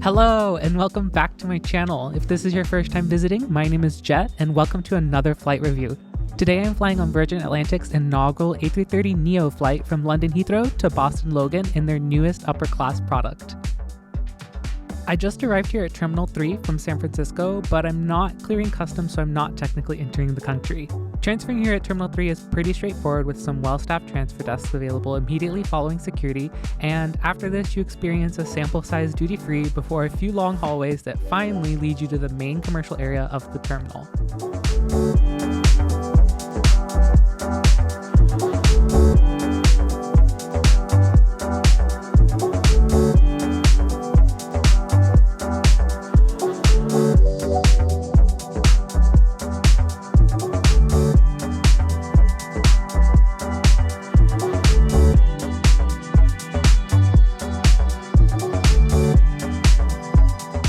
Hello and welcome back to my channel. If this is your first time visiting, my name is Jet and welcome to another flight review. Today I'm flying on Virgin Atlantic's inaugural A330neo flight from London Heathrow to Boston Logan in their newest upper class product. I just arrived here at Terminal 3 from San Francisco, but I'm not clearing customs, so I'm not technically entering the country. Transferring here at Terminal 3 is pretty straightforward with some well-staffed transfer desks available immediately following security, and after this you experience a sample-sized duty-free before a few long hallways that finally lead you to the main commercial area of the terminal.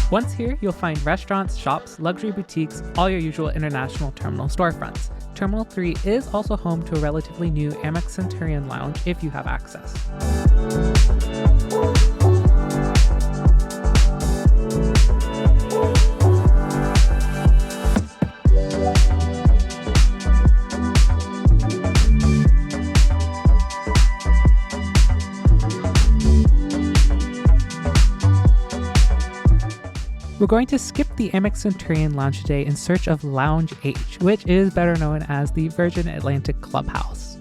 Once here, you'll find restaurants, shops, luxury boutiques, all your usual international terminal storefronts. Terminal 3 is also home to a relatively new Amex Centurion lounge if you have access. We're going to skip the Amex Centurion lounge today in search of Lounge H, which is better known as the Virgin Atlantic Clubhouse.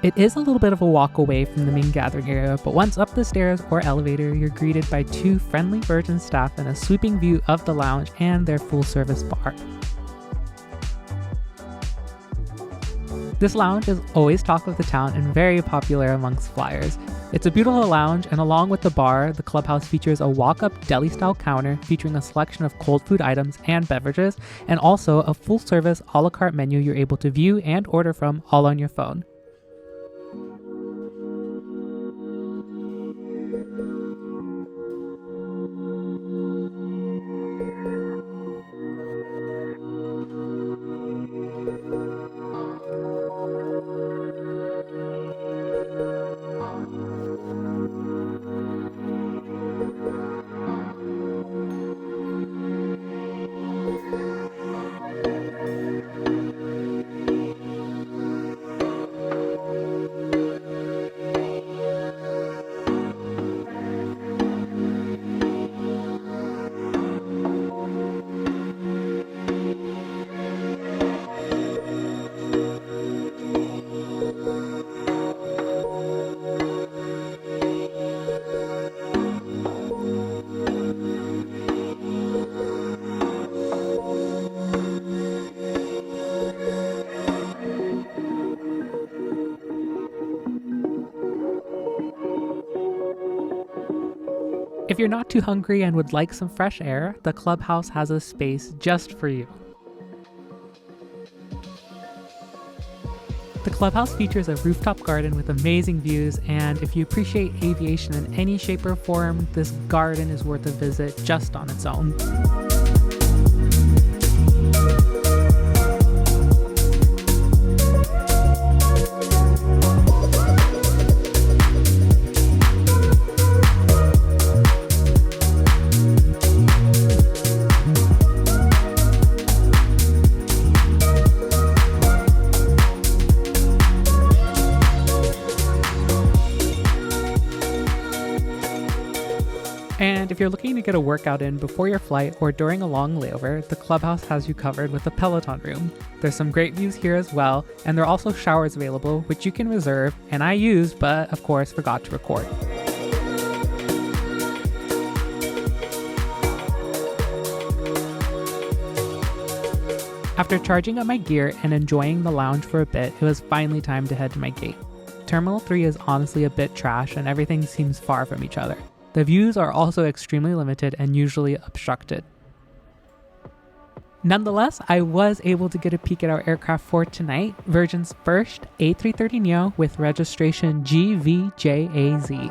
It is a little bit of a walk away from the main gathering area, but once up the stairs or elevator, you're greeted by two friendly Virgin staff and a sweeping view of the lounge and their full-service bar. This lounge is always talk of the town and very popular amongst flyers. It's a beautiful lounge, and along with the bar, the clubhouse features a walk-up deli-style counter featuring a selection of cold food items and beverages, and also a full-service a la carte menu you're able to view and order from all on your phone. If you're not too hungry and would like some fresh air, the clubhouse has a space just for you. The clubhouse features a rooftop garden with amazing views, and if you appreciate aviation in any shape or form, this garden is worth a visit just on its own. And if you're looking to get a workout in before your flight or during a long layover, the clubhouse has you covered with a Peloton room. There's some great views here as well, and there are also showers available, which you can reserve, and I used, but of course forgot to record. After charging up my gear and enjoying the lounge for a bit, it was finally time to head to my gate. Terminal 3 is honestly a bit trash and everything seems far from each other. The views are also extremely limited and usually obstructed. Nonetheless, I was able to get a peek at our aircraft for tonight, Virgin's first A330neo with registration G-VJAZ.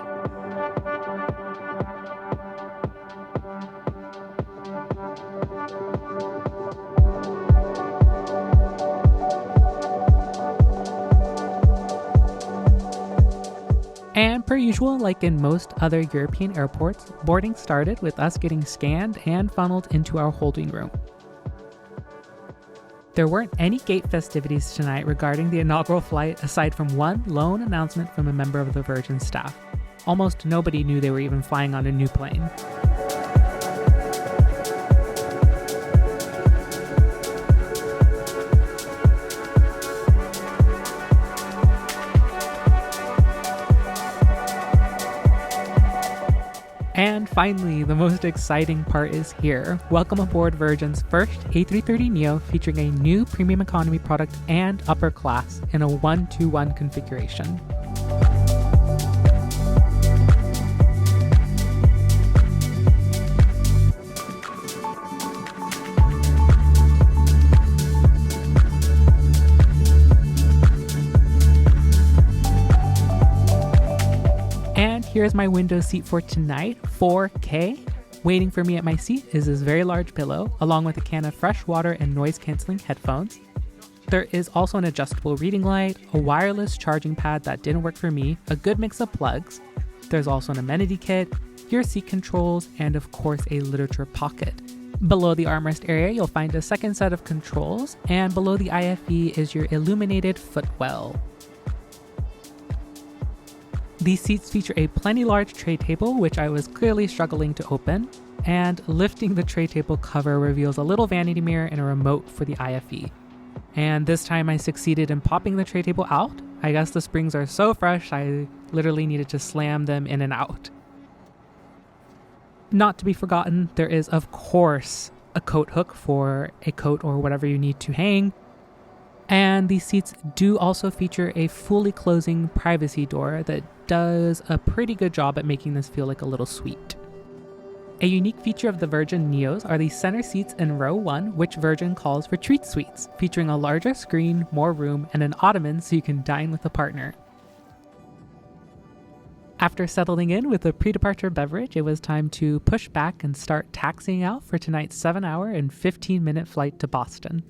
And per usual, like in most other European airports, boarding started with us getting scanned and funneled into our holding room. There weren't any gate festivities tonight regarding the inaugural flight aside from one lone announcement from a member of the Virgin staff. Almost nobody knew they were even flying on a new plane. And finally, the most exciting part is here. Welcome aboard Virgin's first A330neo featuring a new premium economy product and upper class in a 1-2-1 configuration. And here's my window seat for tonight, 4K. Waiting for me at my seat is this very large pillow, along with a can of fresh water and noise-canceling headphones. There is also an adjustable reading light, a wireless charging pad that didn't work for me, a good mix of plugs. There's also an amenity kit, your seat controls, and of course a literature pocket. Below the armrest area, you'll find a second set of controls, and below the IFE is your illuminated footwell. These seats feature a plenty large tray table, which I was clearly struggling to open, and lifting the tray table cover reveals a little vanity mirror and a remote for the IFE. And this time I succeeded in popping the tray table out. I guess the springs are so fresh, I literally needed to slam them in and out. Not to be forgotten, there is of course a coat hook for a coat or whatever you need to hang. And these seats do also feature a fully closing privacy door that does a pretty good job at making this feel like a little suite. A unique feature of the Virgin Neos are the center seats in row 1, which Virgin calls retreat suites, featuring a larger screen, more room, and an ottoman so you can dine with a partner. After settling in with a pre-departure beverage, it was time to push back and start taxiing out for tonight's 7-hour and 15-minute flight to Boston.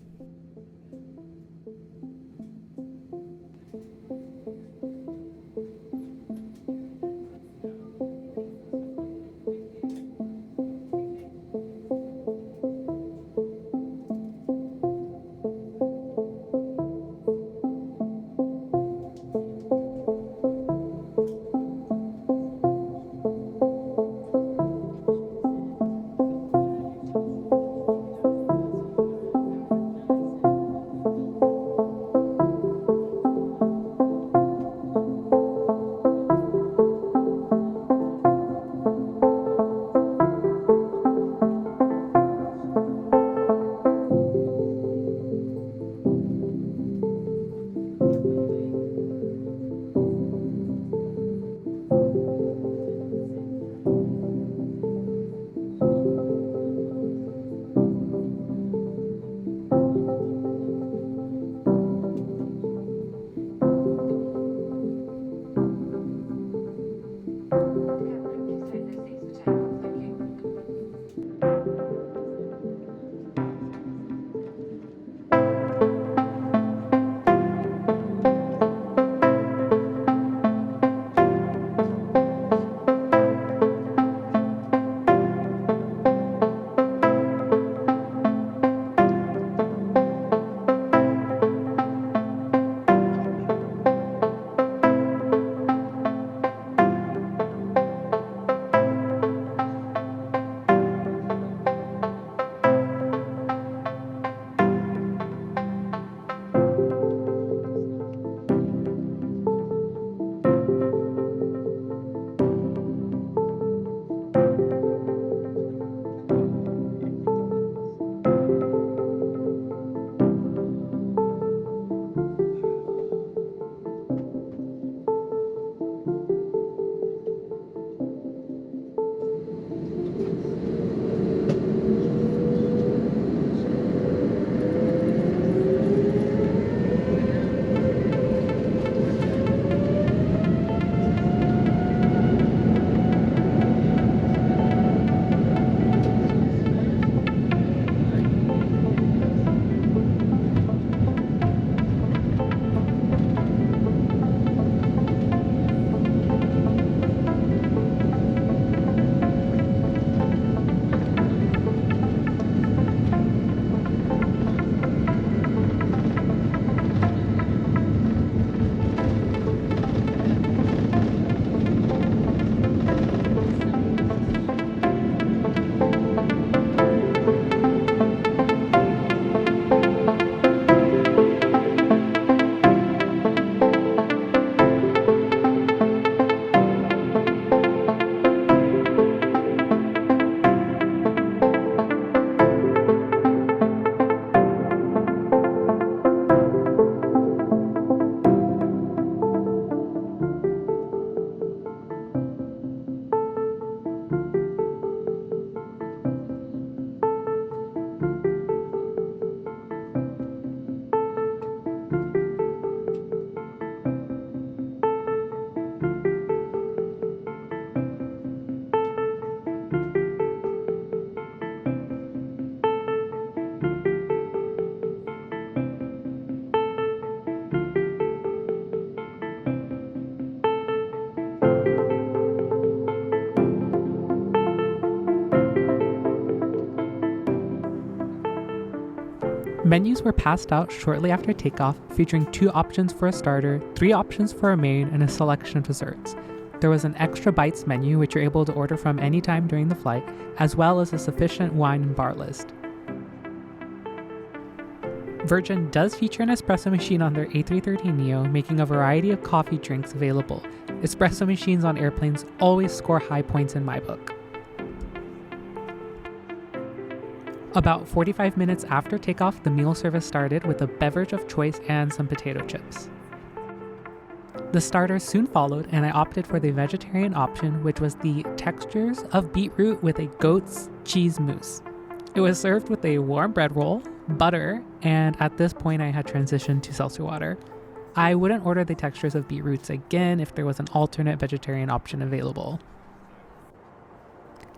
Menus were passed out shortly after takeoff, featuring 2 options for a starter, 3 options for a main, and a selection of desserts. There was an extra bites menu which you're able to order from anytime during the flight, as well as a sufficient wine and bar list. Virgin does feature an espresso machine on their A330neo, making a variety of coffee drinks available. Espresso machines on airplanes always score high points in my book. About 45 minutes after takeoff, the meal service started with a beverage of choice and some potato chips. The starters soon followed, and I opted for the vegetarian option, which was the textures of beetroot with a goat's cheese mousse. It was served with a warm bread roll, butter, and at this point I had transitioned to seltzer water. I wouldn't order the textures of beetroots again if there was an alternate vegetarian option available.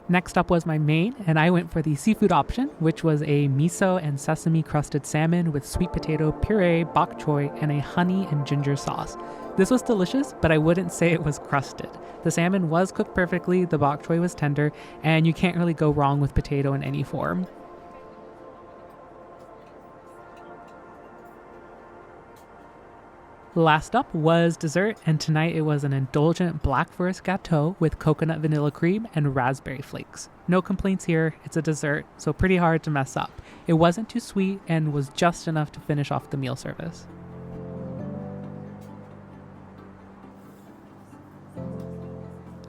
Next up was my main, and I went for the seafood option, which was a miso and sesame crusted salmon with sweet potato puree, bok choy, and a honey and ginger sauce. This was delicious, but I wouldn't say it was crusted. The salmon was cooked perfectly, the bok choy was tender, and you can't really go wrong with potato in any form. Last up was dessert, and tonight it was an indulgent black forest gâteau with coconut vanilla cream and raspberry flakes. No complaints here, it's a dessert, so pretty hard to mess up. It wasn't too sweet and was just enough to finish off the meal service.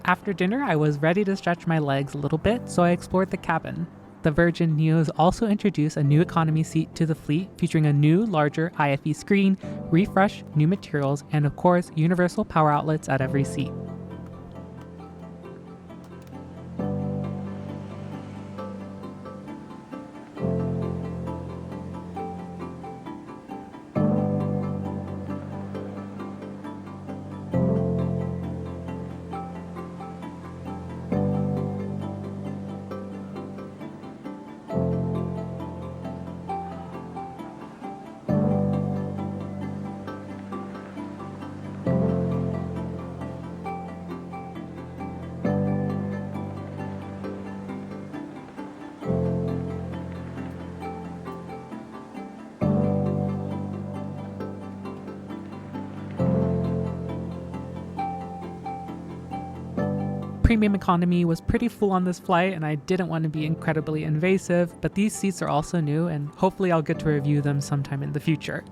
After dinner, I was ready to stretch my legs a little bit, so I explored the cabin. The Virgin Neos also introduced a new economy seat to the fleet, featuring a new, larger IFE screen, refresh, new materials, and of course, universal power outlets at every seat. Premium economy was pretty full on this flight, and I didn't want to be incredibly invasive, but these seats are also new, and hopefully I'll get to review them sometime in the future.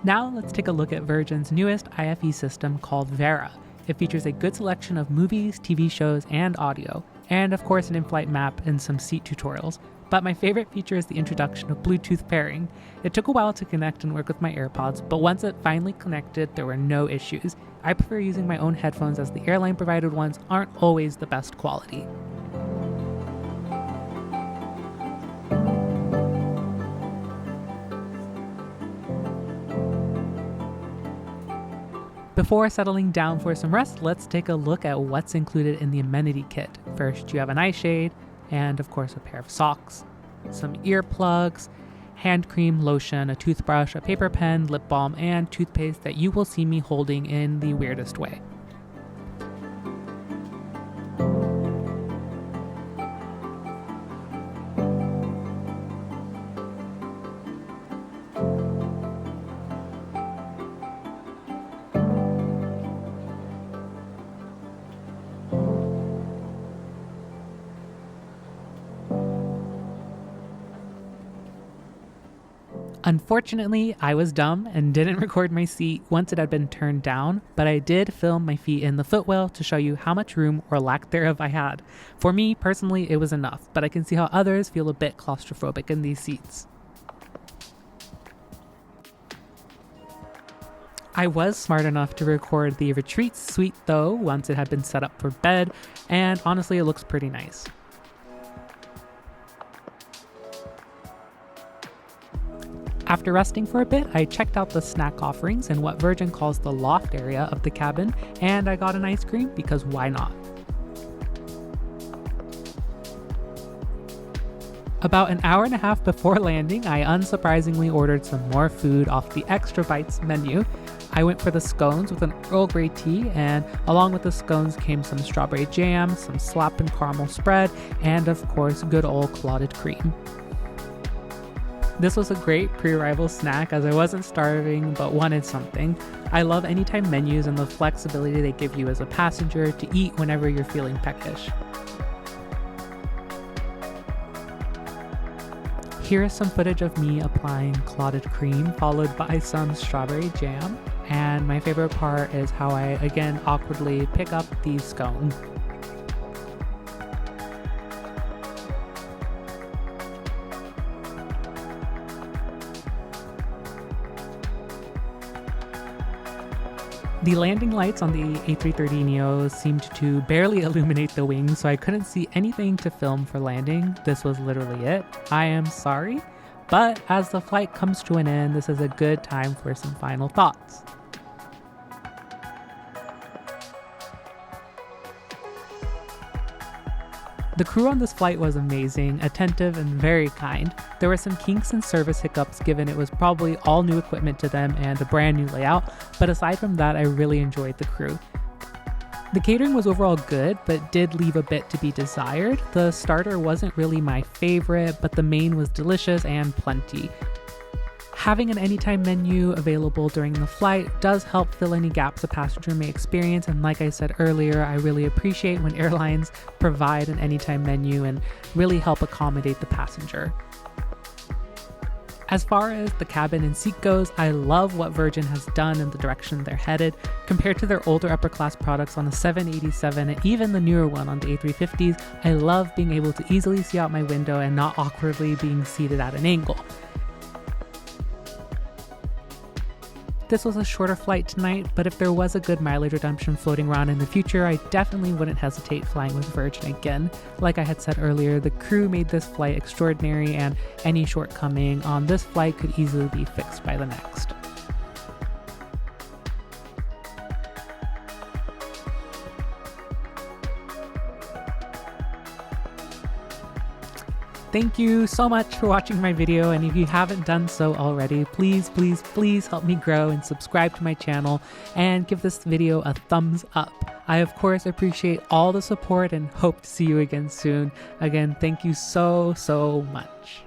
Now let's take a look at Virgin's newest IFE system called Vera. It features a good selection of movies, TV shows, and audio, and of course an in-flight map and some seat tutorials. But my favorite feature is the introduction of Bluetooth pairing. It took a while to connect and work with my AirPods, but once it finally connected, there were no issues. I prefer using my own headphones as the airline provided ones aren't always the best quality. Before settling down for some rest, let's take a look at what's included in the amenity kit. First, you have an eye shade, and of course a pair of socks, some earplugs, hand cream, lotion, a toothbrush, a paper pen, lip balm, and toothpaste that you will see me holding in the weirdest way. Unfortunately, I was dumb and didn't record my seat once it had been turned down, but I did film my feet in the footwell to show you how much room or lack thereof I had. For me, personally, it was enough, but I can see how others feel a bit claustrophobic in these seats. I was smart enough to record the retreat suite though, once it had been set up for bed, and honestly, it looks pretty nice. After resting for a bit, I checked out the snack offerings in what Virgin calls the loft area of the cabin, and I got an ice cream because why not? About an hour and a half before landing, I unsurprisingly ordered some more food off the Extra Bites menu. I went for the scones with an Earl Grey tea, and along with the scones came some strawberry jam, some slap and caramel spread, and of course good old clotted cream. This was a great pre-arrival snack as I wasn't starving but wanted something. I love anytime menus and the flexibility they give you as a passenger to eat whenever you're feeling peckish. Here is some footage of me applying clotted cream followed by some strawberry jam. And my favorite part is how I again awkwardly pick up the scone. The landing lights on the A330neo seemed to barely illuminate the wings, so I couldn't see anything to film for landing. This was literally it. I am sorry, but as the flight comes to an end, this is a good time for some final thoughts. The crew on this flight was amazing, attentive, and very kind. There were some kinks and service hiccups given it was probably all new equipment to them and a brand new layout, but aside from that, I really enjoyed the crew. The catering was overall good, but did leave a bit to be desired. The starter wasn't really my favorite, but the main was delicious and plenty. Having an anytime menu available during the flight does help fill any gaps a passenger may experience, and like I said earlier, I really appreciate when airlines provide an anytime menu and really help accommodate the passenger. As far as the cabin and seat goes, I love what Virgin has done and the direction they're headed. Compared to their older upper class products on the 787 and even the newer one on the A350s, I love being able to easily see out my window and not awkwardly being seated at an angle. This was a shorter flight tonight, but if there was a good mileage redemption floating around in the future, I definitely wouldn't hesitate flying with Virgin again. Like I had said earlier, the crew made this flight extraordinary, and any shortcoming on this flight could easily be fixed by the next. Thank you so much for watching my video, and if you haven't done so already, please help me grow and subscribe to my channel and give this video a thumbs up. I of course appreciate all the support and hope to see you again soon. Again, thank you so much.